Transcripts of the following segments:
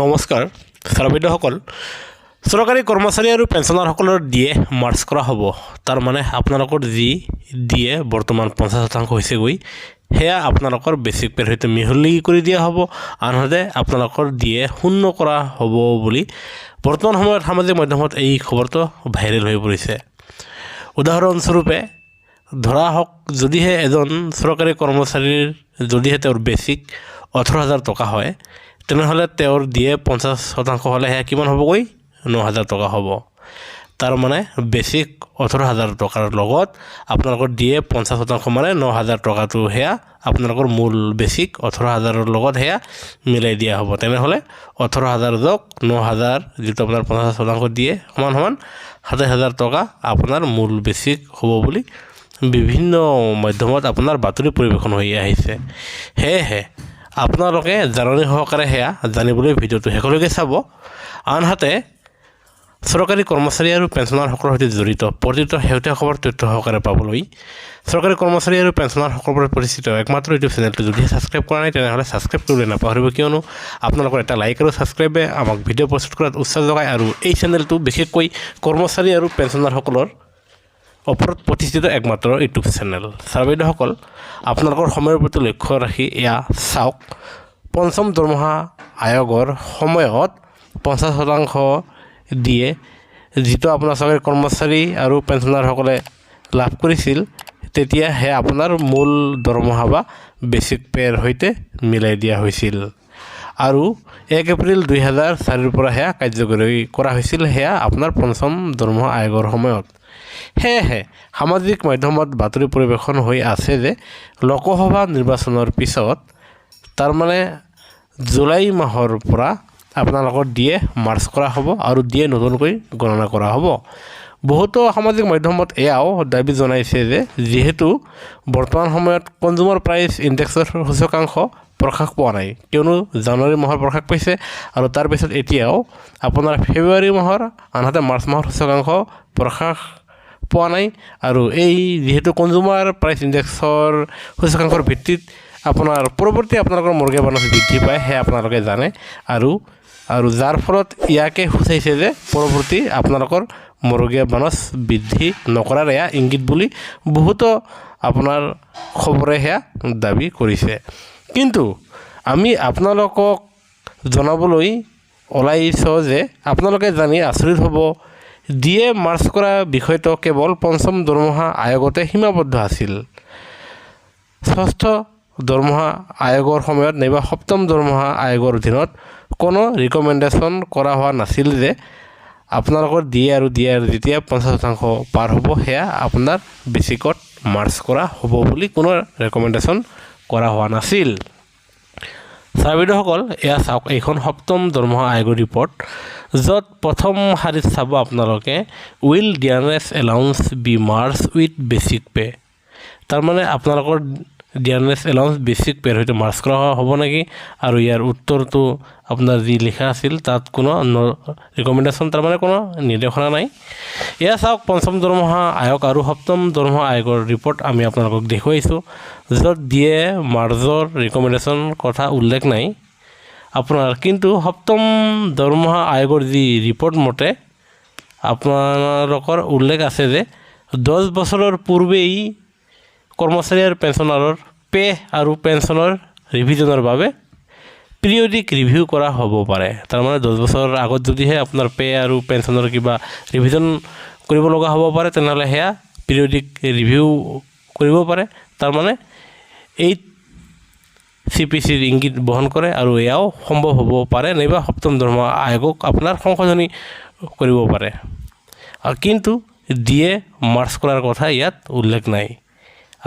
নমস্কাৰ ছাৰবাইদেউসকল চৰকাৰী কৰ্মচাৰী আৰু পেঞ্চনাৰসকলৰ দিয়ে মাৰ্চ কৰা হ'ব তাৰ মানে আপোনালোকৰ যি দিয়ে বৰ্তমান 50% হৈছেগৈ সেয়া আপোনালোকৰ বেচিক পেৰ সৈতে মিহলি কৰি দিয়া হ'ব আনহাতে আপোনালোকৰ দিয়ে শূন্য কৰা হ'ব বুলি বৰ্তমান সময়ত সামাজিক মাধ্যমত এই খবৰটো ভাইৰেল হৈ পৰিছে উদাহৰণস্বৰূপে ধৰা হওক যদিহে এজন চৰকাৰী কৰ্মচাৰীৰ যদিহে তেওঁৰ বেচিক 18000 টকা হয় তেনেহ'লে তেওঁৰ দিয়ে 50% হ'লে সেয়া কিমান হ'বগৈ 9000 টকা হ'ব তাৰ মানে বেচিক 18000 টকাৰ লগত আপোনালোকৰ দিয়ে 50% মানে 9000 টকাটো সেয়া আপোনালোকৰ মূল বেচিক 18000 ৰ লগত সেয়া মিলাই দিয়া হ'ব তেনেহ'লে 18000 যোগ 9000 যেটো আপোনাৰ 50% দিয়ে সমান সমান 27000 টকা আপোনাৰ মূল বেচিক হ'ব বুলি বিভিন্ন মাধ্যমত আপোনাৰ বাতৰি পৰিৱেশন হৈ আহিছে হেহে আপোনালোকে জাননী সহকাৰে হেয়া জানিবলৈ ভিডিওটো শেষলৈকে চাব আনহাতে চৰকাৰী কৰ্মচাৰী আৰু পেঞ্চনাৰসকলৰ সৈতে জড়িত প্ৰতিটো শেহতীয়া খবৰ তথ্য সহকাৰে পাবলৈ চৰকাৰী কৰ্মচাৰী আৰু পেঞ্চনাৰসকলৰ পৰিচিত একমাত্ৰ ইউটিউব চেনেলটো যদি সাবস্ক্ৰাইব কৰা নাই তেনেহ'লে সাবস্ক্ৰাইব কৰিবলৈ নাপাহৰিব কিয়নো আপোনালোকৰ এটা লাইক আৰু সাবস্ক্ৰাইবে আমাক ভিডিঅ' প্ৰস্তুত কৰাত উৎসাহ যোগায় আৰু এই চেনেলটো বিশেষকৈ কৰ্মচাৰী আৰু পেঞ্চনাৰসকলৰ ওপৰত প্ৰতিষ্ঠিত একমাত্ৰ ইউটিউব চেনেল ছাৰবাইদেউসকল আপোনালোকৰ সময়ৰ প্ৰতি লক্ষ্য ৰাখি এয়া চাওক পঞ্চম দৰমহা আয়োগৰ সময়ত 50% দিয়ে যেটো আপোনাৰ চৰকাৰী কৰ্মচাৰী আৰু পেঞ্চনাৰসকলে লাভ কৰিছিল তেতিয়া হে আপোনাৰ মূল দৰমহা বা বেচিক পেৰ সৈতে মিলাই দিয়া হৈছিল আৰু 1 এপ্ৰিল 2004 ৰ পৰা হেয়া কাৰ্যকৰী কৰা হৈছিল হেয়া আপোনাৰ পঞ্চম দৰমহা আয়োগৰ সময়ত হেহে সামাজিক মাধ্যমত বাতৰি পৰিৱেশন হৈ আছে যে লোকসভা নিৰ্বাচনৰ পিছত তাৰ মানে জুলাই মাহৰ পৰা আপোনালোকৰ দিয়ে মাৰ্চ কৰা হ'ব আৰু দিয়ে নতুনকৈ গণনা কৰা হ'ব বহুতো সামাজিক মাধ্যমত এয়াও দাবী জনাইছে যে যেহেতু বৰ্তমান সময়ত কনজিউমাৰ প্ৰাইচ ইনডেক্সৰ সূচকাংক প্ৰকাশ পোৱা নাই কিয়নো জানুৱাৰী মাহৰ প্ৰকাশ পাইছে আৰু তাৰ পিছত এতিয়াও আপোনাৰ ফেব্ৰুৱাৰী মাহৰ আনহাতে মাৰ্চ মাহৰ সূচকাংক প্ৰকাশ পোৱা নাই আৰু এই যেহেতু কনজিউমাৰ প্ৰাইচ ইনডেক্সৰ সূচকাংকৰ ভিত্তিত আপোনাৰ পৰৱৰ্তী আপোনালোকৰ মৰ্গে বানচ বৃদ্ধি পায় হে আপোনালোকে জানে আৰু যাৰ ফলত ইয়াকে সূচাইছে যে পৰৱৰ্তী আপোনালোকৰ মৰ্গে বানচ বৃদ্ধি নকৰাৰ এয়া ইংগিত বুলি বহুতো আপোনাৰ খবৰে হেয়া দাবী কৰিছে কিন্তু আমি আপোনালোকক জনাবলৈ ওলাইছোঁ যে আপোনালোকে জানি আচৰিত হ'ব দিয়ে মাৰ্চ কৰা বিষয়টো কেৱল পঞ্চম দৰমহা আয়োগতে সীমাবদ্ধ আছিল ষষ্ঠ দৰমহা আয়োগৰ সময়ত নাইবা সপ্তম দৰমহা আয়োগৰ অধীনত কোনো ৰিকমেণ্ডেশ্যন কৰা হোৱা নাছিল যে আপোনালোকৰ দিয়ে আৰু দিয়াৰ যেতিয়া 50% পাৰ হ'ব সেয়া আপোনাৰ বেচিকত মাৰ্চ কৰা হ'ব বুলি কোনো ৰিকমেণ্ডেশ্যন কৰা হোৱা নাছিল ছাৰবাইদেউসকল এয়া চাওক এইখন সপ্তম দৰমহা আয়োগৰ ৰিপৰ্ট য'ত প্ৰথম শাৰীত চাব আপোনালোকে will dearness allowance be merged with basic pay তাৰ মানে আপোনালোকৰ ডিয়াৰনেছ এলাউন্স বেচিক পেৰ সৈতে মাৰ্চ কৰা হ'ব নেকি আৰু ইয়াৰ উত্তৰটো আপোনাৰ যি লিখা আছিল তাত কোনো ৰিকমেণ্ডেশ্যন তাৰ মানে কোনো নিৰ্দেশনা নাই এয়া চাওক পঞ্চম দৰমহা আয়োগ আৰু সপ্তম দৰমহা আয়োগৰ ৰিপৰ্ট আমি আপোনালোকক দেখুৱাইছোঁ য'ত দিয়ে মাৰ্চৰ ৰিকমেণ্ডেশ্যন কথা উল্লেখ নাই আপোনাৰ কিন্তু সপ্তম দৰমহা আয়োগৰ যি ৰিপৰ্ট মতে আপোনালোকৰ উল্লেখ আছে যে 10 বছৰৰ পূৰ্বেই কৰ্মচাৰী আৰু পেঞ্চনাৰৰ পে আৰু পেঞ্চনৰ ৰিভিজনৰ বাবে পিৰিয়ডিক ৰিভিউ কৰা হ'ব পাৰে তাৰ মানে 10 বছৰৰ আগত যদিহে আপোনাৰ পে আৰু পেঞ্চনৰ কিবা ৰিভিজন কৰিব লগা হ'ব পাৰে তেনেহ'লে হেয়া পিৰিয়ডিক ৰিভিউ কৰিব পাৰে তাৰ মানে এই CPCৰ ইংগিত বহন কৰে আৰু এয়াও সম্ভৱ হ'ব পাৰে নাইবা সপ্তম দৰমহা আয়োগক আপোনাৰ সংশোধনী কৰিব পাৰে কিন্তু দিয়ে মাৰ্চ কৰাৰ কথা ইয়াত উল্লেখ নাই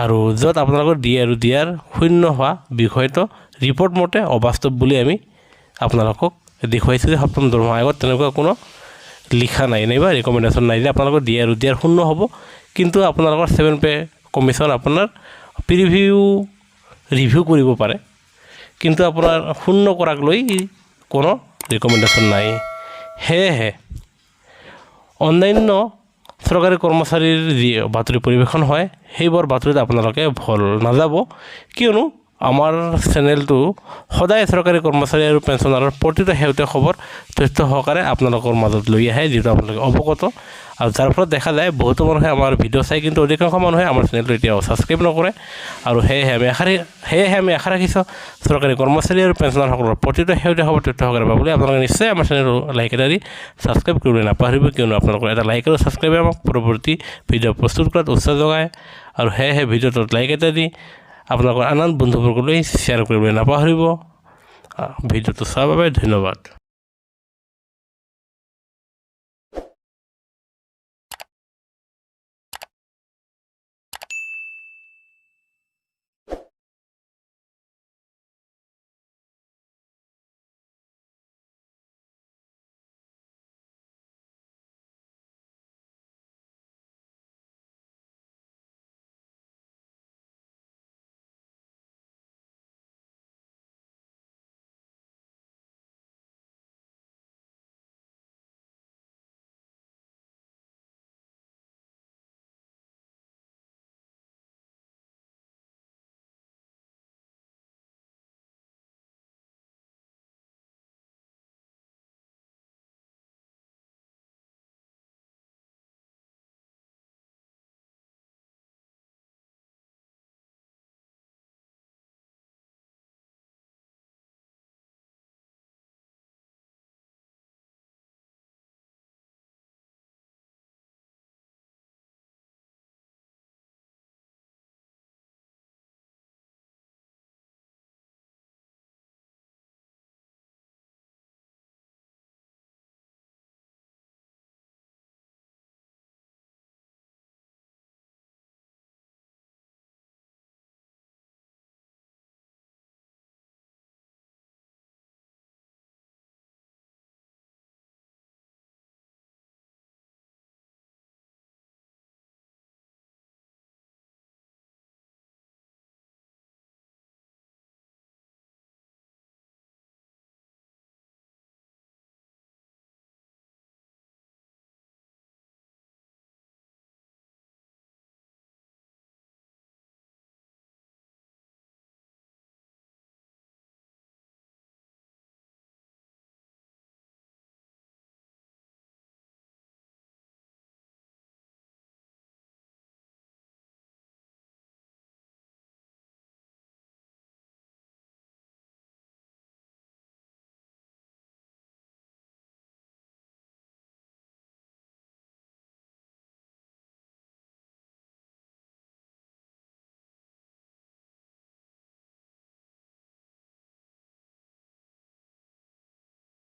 আৰু য'ত আপোনালোকৰ দিয়ে আৰু দিয়াৰ শূন্য হোৱা বিষয়টো ৰিপৰ্ট মতে অবাস্তৱ বুলি আমি আপোনালোকক দেখুৱাইছোঁ যে সপ্তম দৰমহা আয়োগত তেনেকুৱা কোনো লিখা নাই নাইবা ৰিকমেণ্ডেশ্যন নাই যে আপোনালোকৰ দিয়ে আৰু দিয়াৰ শূন্য হ'ব কিন্তু আপোনালোকৰ 7 পে কমিশ্যন আপোনাৰ ৰিভিউ কৰিব পাৰে কিন্তু আপোনাৰ শূন্য কৰাক লৈ কোনো ৰিকমেণ্ডেশ্যন নাই হেহে অন্যান্য চৰকাৰী কৰ্মচাৰীৰ যি বাতৰি পৰিৱেশন হয় সেইবোৰ বাতৰিত আপোনালোকে ভুল নাযাব কিয়নো আমাৰ চেনেলটো সদায় চৰকাৰী কৰ্মচাৰী আৰু পেঞ্চনাৰৰ প্ৰতিটো শেহতীয়া খবৰ তথ্য সহকাৰে আপোনালোকৰ মাজত লৈ আহে, যিটো আপোনালোকে অৱগত। আৰু যাৰ ফলত দেখা যায় বহুতো মানুহে আমাৰ ভিডিঅ' চাই, কিন্তু অধিকাংশ মানুহে আমাৰ চেনেলটো এতিয়াও ছাবস্ক্ৰাইব নকৰে। আৰু সেয়েহে আমি আশা ৰাখিছোঁ চৰকাৰী কৰ্মচাৰী আৰু পেঞ্চনাৰসকলৰ প্ৰতিটো শেহতীয়া খবৰ তথ্য সহকাৰে পাবলৈ আপোনালোকে নিশ্চয় আমাৰ চেনেলটো লাইক এটা দি ছাবস্ক্ৰাইব কৰিবলৈ নাপাহৰিব, কিয়নো আপোনালোকৰ এটা লাইক আৰু ছাবস্ক্ৰাইবে আমাক পৰৱৰ্তী ভিডিঅ' প্ৰস্তুত কৰাত উৎসাহ যোগায়। আৰু সেয়েহে ভিডিঅ'টোত লাইক এটা দি আপোনালোকৰ আন বন্ধুবৰ্গলৈ শ্বেয়াৰ কৰিবলৈ নাপাহৰিব। ভিডিঅ'টো চোৱাৰ বাবে ধন্যবাদ।